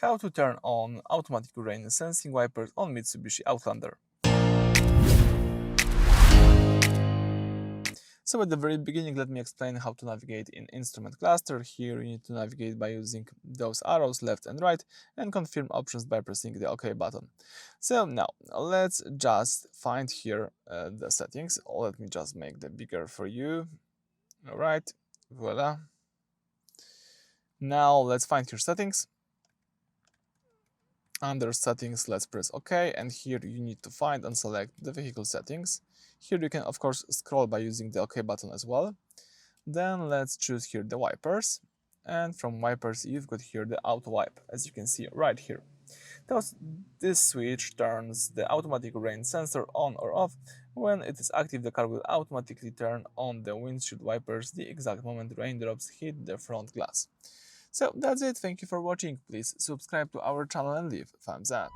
how to turn on automatic rain sensing wipers on Mitsubishi Outlander. So at the very beginning, let me explain how to navigate in Instrument Cluster. Here you need to navigate by using those arrows left and right and confirm options by pressing the OK button. So now let's just find here the settings. Let me just make them bigger for you. All right, voila. Now let's find here settings. Under settings, let's press OK, and here you need to find and select the vehicle settings. Here you can of course scroll by using the OK button as well. Then let's choose here the wipers, and from wipers you've got here the auto wipe, as you can see right here. This switch turns the automatic rain sensor on or off. When it is active, the car will automatically turn on the windshield wipers the exact moment raindrops hit the front glass. So that's it, thank you for watching, please subscribe to our channel and leave a thumbs up.